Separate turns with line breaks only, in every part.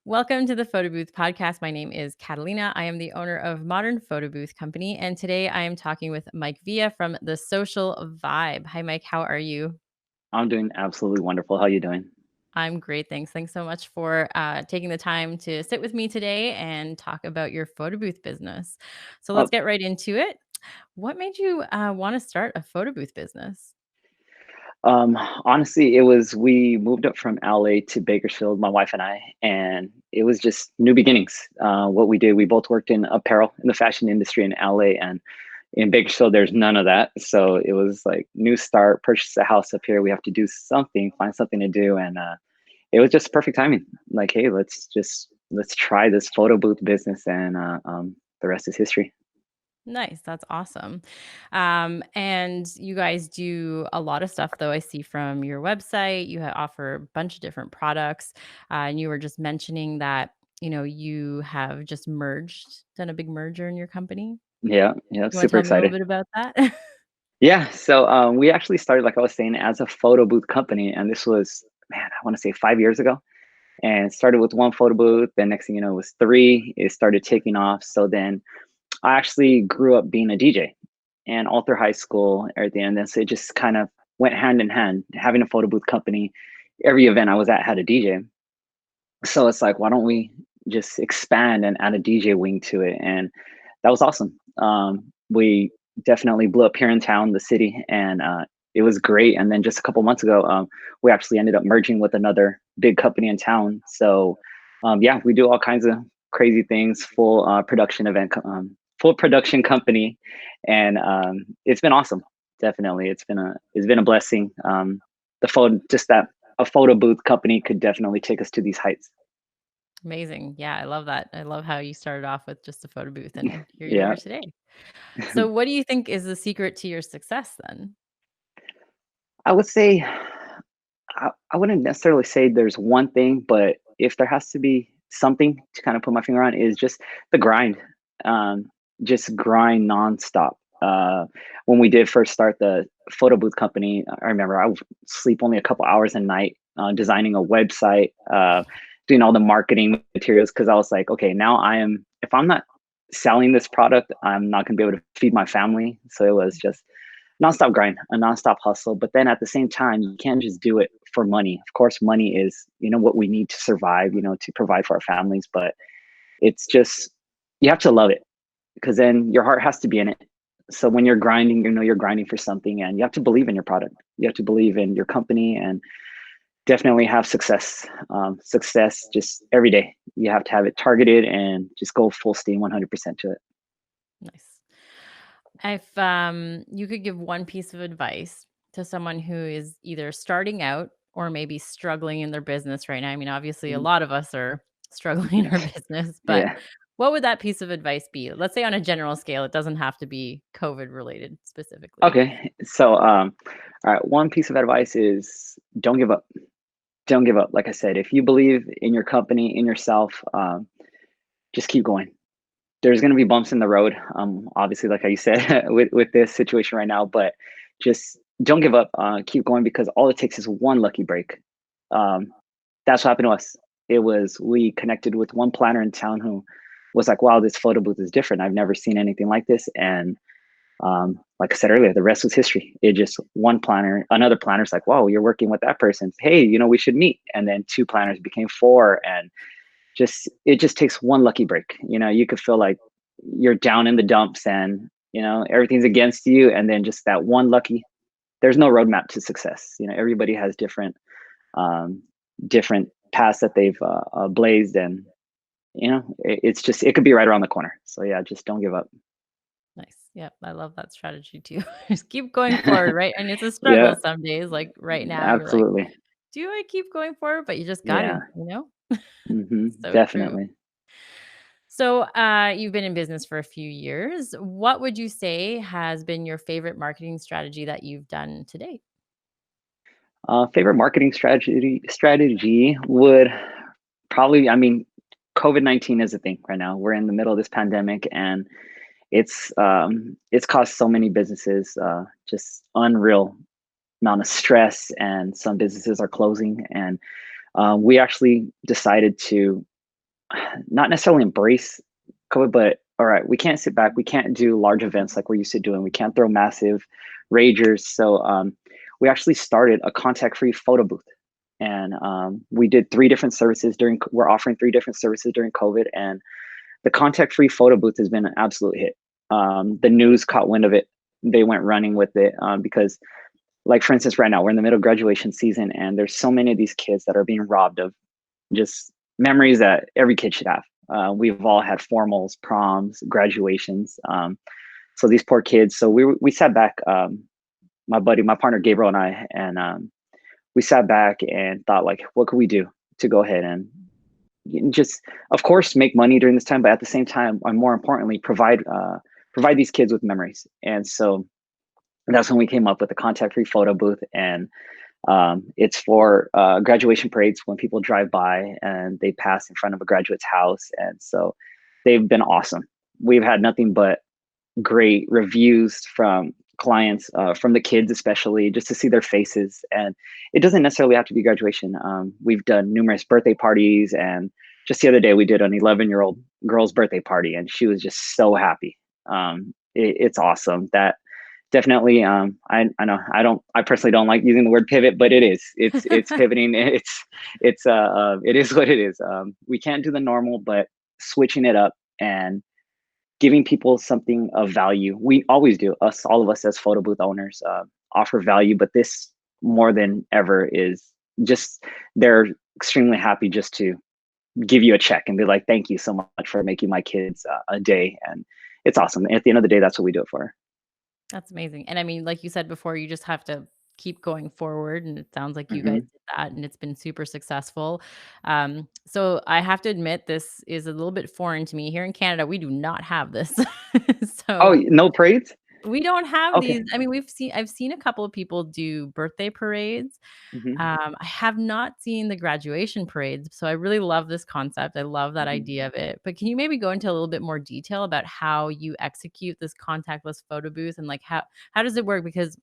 Welcome to the Photobooth podcast. My name is Catalina. I am the owner of Modern Photobooth Company, and today I am talking with Mike Villa from The Social Vibe. Hi, Mike. How are you?
I'm doing absolutely wonderful. How you doing?
I'm great. Thanks. Thanks so much for taking the time to sit with me today and talk about your photo booth business. So let's
Oh,
get right into it. What made you want to start a photo booth business?
Honestly, we moved up from LA to Bakersfield, my wife and I, and it was just new beginnings. What we did, we both worked in apparel in the fashion industry in LA, and in Bakersfield, there's none of that. So it was like new start, purchase a house up here. We have to do something, find something to do, and it was just perfect timing. Like, hey, let's try this photo booth business, and the rest is history.
Nice. That's awesome. And you guys do a lot of stuff, though. I see from your website, you offer a bunch of different products. And you were just mentioning that, you have just done a big merger in your company.
Yeah, yeah,
You want to
super
tell me a little
excited.
bit about that?
Yeah, so we actually started, like I was saying, as a photo booth company, and this was, man, I want to say 5 years ago. And it started with one photo booth. Then next thing you know, it was three. It started taking off. So then I actually grew up being a DJ, and all through high school, everything. And then so it just kind of went hand in hand. Having a photo booth company, every event I was at had a DJ. So it's like, why don't we just expand and add a DJ wing to it? And that was awesome. We definitely blew up here in town, the city, and it was great. And then just a couple months ago, we actually ended up merging with another big company in town. So yeah, we do all kinds of crazy things, full production company, and it's been awesome. Definitely, it's been a blessing. The phone, just that a photo booth company could definitely take us to these heights.
Amazing. Yeah, I love that. I love how you started off with just a photo booth and here you
Yeah.
are today. So, what do you think is the secret to your success then?
I would say I wouldn't necessarily say there's one thing, but if there has to be something to kind of put my finger on is just the grind. Um, just grind nonstop. When we did first start the photo booth company, I remember I would sleep only a couple hours a night designing a website, doing all the marketing materials because I was like, okay, now if I'm not selling this product, I'm not going to be able to feed my family. So it was just nonstop grind, a nonstop hustle. But then at the same time, you can't just do it for money. Of course, money is, what we need to survive, to provide for our families. But it's just, you have to love it because then your heart has to be in it. So when you're grinding, you're grinding for something and you have to believe in your product. You have to believe in your company and definitely have success. Success just every day. You have to have it targeted and just go full steam 100% to it.
Nice. If you could give one piece of advice to someone who is either starting out or maybe struggling in their business right now, I mean, obviously, a
Mhm.
lot of us are struggling in our business, but
Yeah.
what would that piece of advice be? Let's say on a general scale, it doesn't have to be COVID related specifically.
Okay. So, all right. One piece of advice is don't give up. Don't give up. Like I said, if you believe in your company, in yourself, just keep going. There's going to be bumps in the road. Obviously, like how you said, with this situation right now, but just don't give up. Keep going because all it takes is one lucky break. Um, that's what happened to us. We connected with one planner in town who was like, "Wow, this photo booth is different. I've never seen anything like this." And like I said earlier, the rest was history. It just one planner, another planner's like, "Whoa, you're working with that person. Hey, we should meet." And then two planners became four, and just it just takes one lucky break. You could feel like you're down in the dumps, and everything's against you, and then just that one lucky. There's no roadmap to success. Everybody has um, different paths that they've blazed, and it's just it could be right around the corner. So yeah, just don't give up.
Nice. Yep. I love that strategy too. Just keep going forward, right? And it's a
Yeah,
struggle some days. Like right now, you're like,
absolutely.
do I keep going forward? But you just got to,
Yeah.
So true.
Definitely.
So, you've been in business for a few years. What would you say has been your favorite marketing strategy that you've done to date?
Favorite marketing strategy would probably, I mean, COVID-19 is a thing right now. We're in the middle of this pandemic, and it's caused so many businesses just unreal amount of stress, and some businesses are closing. And we actually decided to not necessarily embrace COVID, but all right, we can't sit back. We can't do large events like we're used to doing. We can't throw massive ragers. So we actually started a contact-free photo booth, and we did three different services during. We're offering three different services during COVID, and the contact-free photo booth has been an absolute hit. The news caught wind of it. They went running with it because, like for instance, right now we're in the middle of graduation season, and there's so many of these kids that are being robbed of just memories that every kid should have. We've all had formals, proms, graduations. So these poor kids. So we sat back, my buddy, my partner Gabriel, and I, and we sat back and thought, like, what could we do to go ahead and just, of course, make money during this time, but at the same time, and more importantly, provide these kids with memories. And so that's when we came up with the contact-free photo booth, and it's for graduation parades when people drive by and they pass in front of a graduate's house. And so they've been awesome. We've had nothing but great reviews from clients, from the kids, especially just to see their faces. And it doesn't necessarily have to be graduation. We've done numerous birthday parties. And just the other day, we did an 11-year-old girl's birthday party, and she was just so happy. It's awesome. That definitely, I know I personally don't like using the word pivot, but it's pivoting. It is what it is. We can't do the normal, but switching it up and giving people something of value. We always do. All of us as photo booth owners offer value, but this more than ever is just, they're extremely happy just to give you a check and be like, thank you so much for making my kids a day. And it's awesome. At the end of the day, that's what we do it for.
That's amazing, and I mean, like you said before, you just have to keep going forward, and it sounds like you guys
Hmm.
did that, and it's been super successful. So I have to admit this is a little bit foreign to me. Here in Canada, we do not have this.
Oh,
So
no parades?
we don't have
Okay.
these. I mean, I've seen a couple of people do birthday parades.
Hmm.
I have not seen the graduation parades, so I really love this concept. I love that
Hmm.
idea of it. But can you maybe go into a little bit more detail about how you execute this contactless photo booth and like how does it work? Because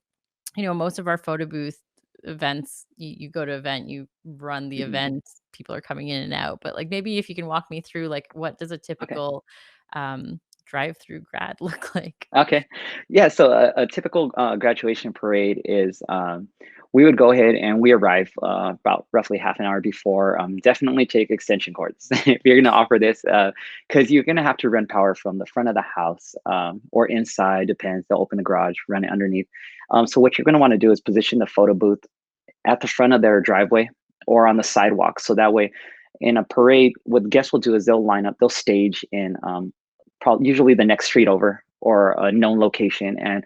most of our photo booth events, you go to event, you run the
Hmm.
event, people are coming in and out. But like maybe if you can walk me through like what does a
Okay.
typical drive-through grad look like?
Okay. Yeah. So a typical graduation parade is, we would go ahead and we arrive about roughly half an hour before. Definitely take extension cords if you're going to offer this, because you're going to have to run power from the front of the house or inside, depends. They'll open the garage, run it underneath. So what you're going to want to do is position the photo booth at the front of their driveway or on the sidewalk. So that way, in a parade, what guests will do is they'll line up, they'll stage in probably usually the next street over or a known location. And,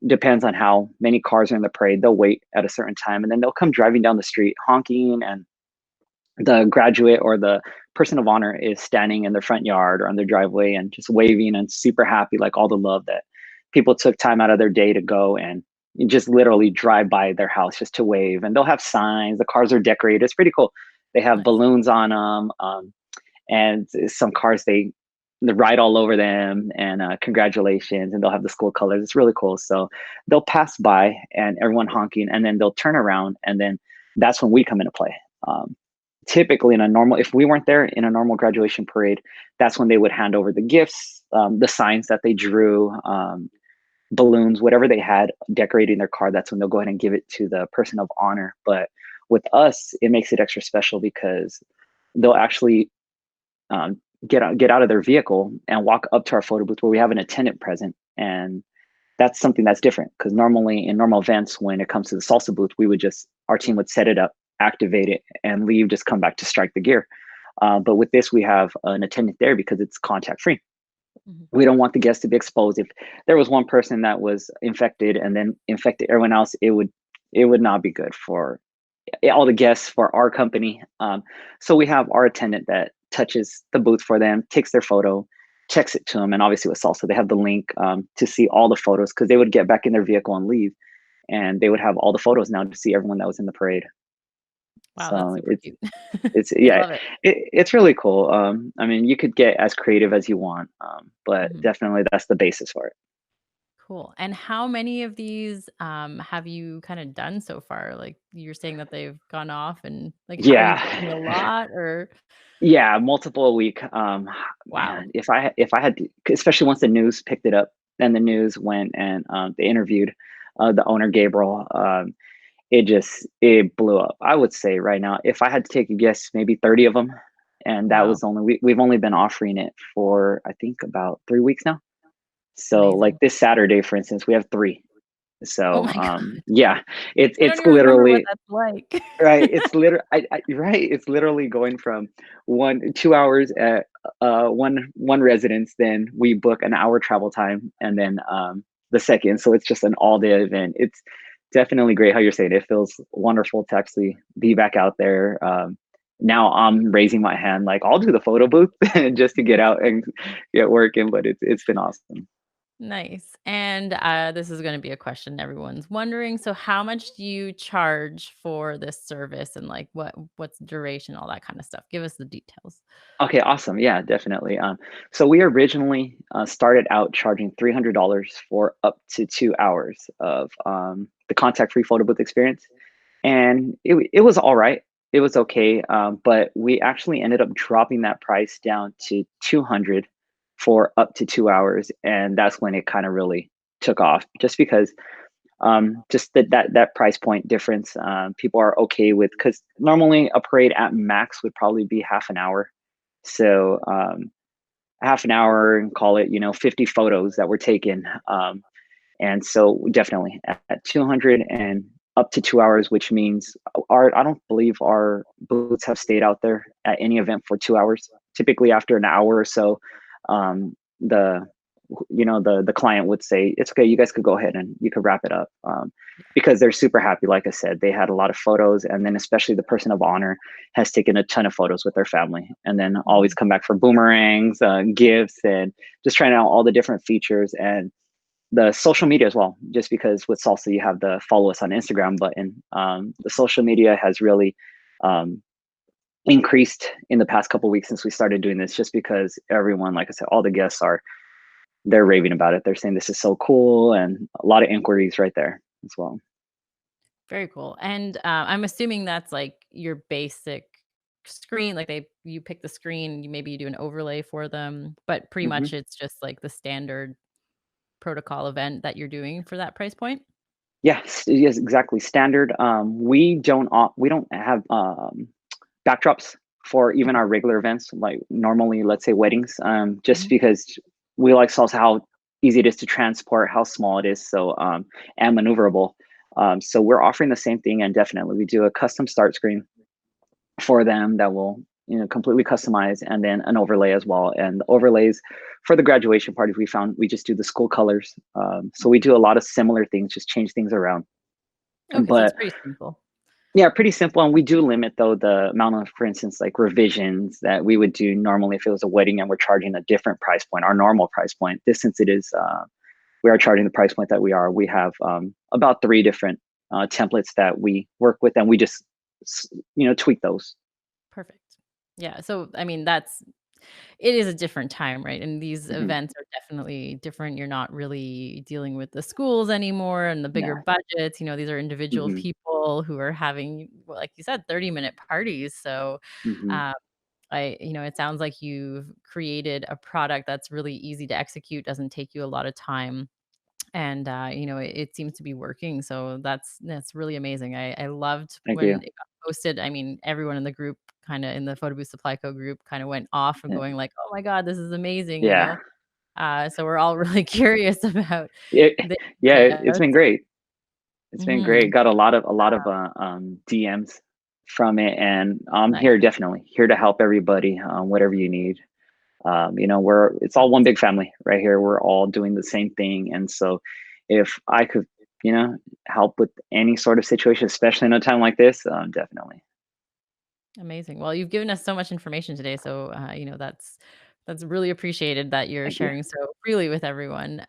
depends on how many cars are in the parade, they'll wait at a certain time and then they'll come driving down the street honking. And the graduate or the person of honor is standing in their front yard or on their driveway and just waving and super happy, like all the love that people took time out of their day to go and just literally drive by their house just to wave. And they'll have signs, the cars are decorated, it's pretty cool. They have
Nice.
balloons on them, and some cars, they ride all over them, and congratulations, and they'll have the school colors. It's really cool. So they'll pass by and everyone honking, and then they'll turn around, and then that's when we come into play. um, Typically in a normal, if we weren't there in a normal graduation parade, that's when they would hand over the gifts, the signs that they drew, balloons, whatever they had decorating their car. That's when they'll go ahead and give it to the person of honor. But with us, it makes it extra special because they'll actually get out of their vehicle and walk up to our photo booth where we have an attendant present. And that's something that's different because normally in normal events, when it comes to the salsa booth, our team would set it up, activate it, and leave, just come back to strike the gear. But with this, we have an attendant there because it's contact free.
Mhm.
We don't want the guests to be exposed. If there was one person that was infected and then infected everyone else, it would not be good for all the guests, for our company. So we have our attendant that touches the booth for them, takes their photo, checks it to them, and obviously with Salsa, they have the link to see all the photos because they would get back in their vehicle and leave, and they would have all the photos now to see everyone that was in the parade.
Wow, that's
So
super
it's
cute.
it's
I
yeah,
love it.
it's really cool. I mean, you could get as creative as you want, but
Mhm.
definitely that's the basis for it.
cool. And how many of these, have you kinda done so far? Like, you're saying that they've gone off and, like, are you booking a
Yeah.
lot or
Yeah, multiple a week.
wow.
Man, if I had to, especially once the news picked it up and the news went and, they interviewed, the owner, Gabriel, it blew up. I would say right now, if I had to take a guess, maybe 30 of them, and that
Wow.
was only we've only been offering it for, I think, about 3 weeks now. So, like,
Amazing.
this Saturday, for instance, we have 3.
Oh
So,
my god.
yeah,
I don't
it's
even remember what
literally
that's like.
right, it's literally going from 2 hours at, one residence, then we book an hour travel time, and then, the second, so it's just an all-day event. It's definitely great how you're saying it feels wonderful to actually be back out there. Now I'm raising my hand, like, I'll do the photo booth just to get out and get working, but it's been awesome.
Nice. And, this is gonna be a question everyone's wondering. So how much do you charge for this service and, like, what's the duration, all that kinda stuff? Give us the details.
Okay, awesome. Yeah, definitely. So we originally started out charging $300 for up to 2 hours of the contact-free photo booth experience, and it was all right. It was okay, but we actually ended up dropping that price down to 200 for up to 2 hours, and that's when it kind of really took off. Just because just that price point difference, people are okay with, because normally a parade at max would probably be half an hour, so, half an hour and call it, 50 photos that were taken. And so definitely at 200 and up to 2 hours, which means I don't believe our booths have stayed out there at any event for 2 hours. Typically after an hour or so, the the client would say, it's okay, you guys could go ahead and you could wrap it up, because they're super happy. Like I said, they had a lot of photos, and then especially the person of honor has taken a ton of photos with their family, and then always
Mhm.
come back for boomerangs, gifts, and just trying out all the different features and the social media as well. Just because with salsa you have the follow us on Instagram button, the social media has really um, increased in the past couple weeks since we started doing this, just because everyone, like I said, all the guests are, they're raving about it. They're saying this is so cool, and a lot of inquiries right there as well.
Very cool. And, I'm assuming that's, like, your basic screen, like, you pick the screen, you do an overlay for them, but pretty
Hmm.
much it's just, like, the standard protocol event that you're doing for that price point?
Yes, yes, exactly. Standard. We don't have backdrops for even
Okay.
our regular events, like normally, let's say weddings, just
Mhm.
because we like salsa, how easy it is to transport, how small it is, so and maneuverable. So we're offering the same thing, and definitely we do a custom start screen for them that will, completely customize, and then an overlay as well. And the overlays for the graduation parties, we found we just do the school colors. So we do a lot of similar things, just change things around.
Okay, so it's
But
pretty simple.
yeah, pretty simple, and we do limit though the amount of, for instance, like revisions that we would do normally if it was a wedding and we're charging a different price point, our normal price point. This, since it is, we are charging the price point that we are. We have about 3 different templates that we work with, and we just tweak those.
Perfect. Yeah, so, I mean, it is a different time, right? And these
Hmm.
events are definitely different. You're not really dealing with the schools anymore and the bigger
Yeah.
budgets. These are individual
Hmm.
people who are having, well, like you said, 30-minute parties. So,
Hmm.
um, it sounds like you've created a product that's really easy to execute, doesn't take you a lot of time. And, it seems to be working. So that's really amazing. I loved
Thank
when
you.
it got posted. I mean, everyone in the group, kinda in the Photobooth Supply Co group, kinda went off and
Yeah.
going like, "Oh my god, this is amazing," you
Yeah.
know? So we're all really curious about
It,
the
yeah, it's been
notes.
great. It's been great.
Mhm.
Got a lot of DMs from it, and I'm
Nice.
here, definitely here to help everybody, whatever you need. It's all one
Perfect.
big family right here. We're all doing the same thing, and so if I could, help with any sort of situation, especially in a time like this, definitely.
Amazing. Well, you've given us so much information today, so, that's really appreciated that you're
Thank you.
sharing so freely with everyone.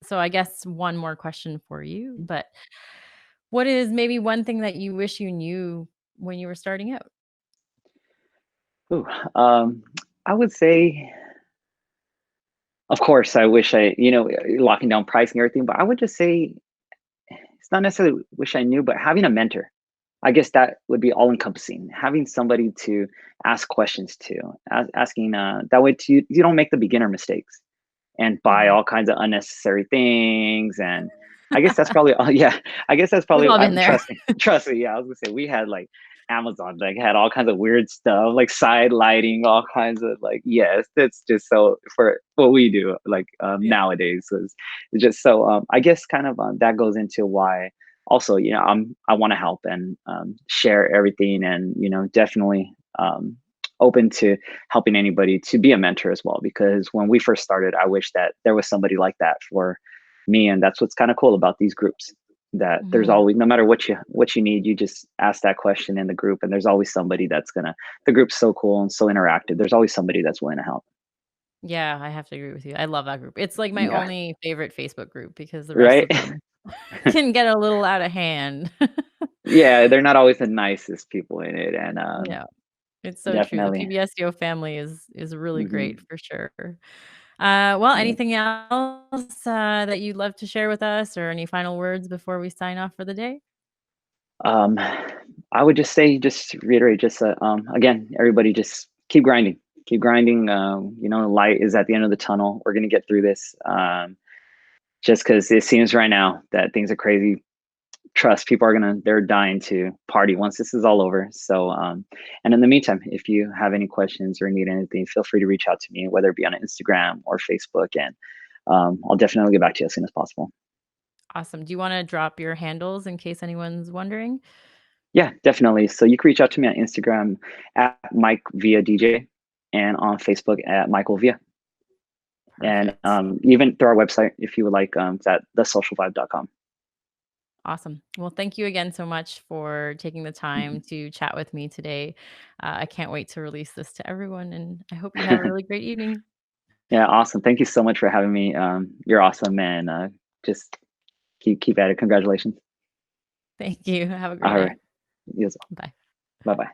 So I guess one more question for you, but what is maybe one thing that you wish you knew when you were starting out?
Ooh, um, I would say Of course, I wish locking down pricing and everything, but I would just say it's not necessarily wish I knew, but having a mentor. I guess that would be all encompassing. Having somebody to ask questions to, asking that way to you don't make the beginner mistakes and buy
Mhm.
all kinds of unnecessary things. And I guess that's probably yeah, I guess that's
We've
probably
all been there.
trust me. Yeah, I was gonna say we had like Amazon like had all kinds of weird stuff, like side lighting, all kinds of like yes, that's just so for what we do like
Yeah.
nowadays is it's just so I guess kind of that goes into why also I want to help and share everything and definitely open to helping anybody to be a mentor as well because when we first started I wish that there was somebody like that for me and that's what's kind of cool about these groups that there's
Mhm.
always no matter what you need you just ask that question in the group and there's always somebody that's gonna the group's so cool and so interactive there's always somebody that's willing to help.
Yeah, I have to agree with you. I love that group. It's like my
Yeah.
only favorite Facebook group because the rest
Right.
of them can get a little out of hand.
Yeah, they're not always the nicest people in it and
No, it's so true. The
definitely.
PBSDO family is really great
Hmm.
for sure. Well,
Yeah.
anything else, that you'd love to share with us or any final words before we sign off for the day?
Um, I would just say, just reiterate, just again, everybody, just keep grinding, keep grinding. Light is at the end of the tunnel. We're gonna get through this. Just because it seems right now that things are crazy. Trust people are they're dying to party once this is all over. So, and in the meantime, if you have any questions or need anything, feel free to reach out to me, whether it be on Instagram or Facebook, and I'll definitely get back to you as soon as possible.
Awesome. Do you wanna drop your handles in case anyone's wondering?
Yeah, definitely. So you can reach out to me on Instagram at Mike Via DJ and on Facebook at Michael Via. And
Perfect.
even through our website, if you would like, it's at thesocialvibe.com.
Awesome. Well, thank you again so much for taking the time
Mhm.
to chat with me today. I can't wait to release this to everyone, and I hope you have a really great evening.
Yeah, awesome. Thank you so much for having me. You're awesome, and just keep at it. Congratulations.
Thank you. Have a great
All right,
night.
you as
Bye.
well. Bye bye.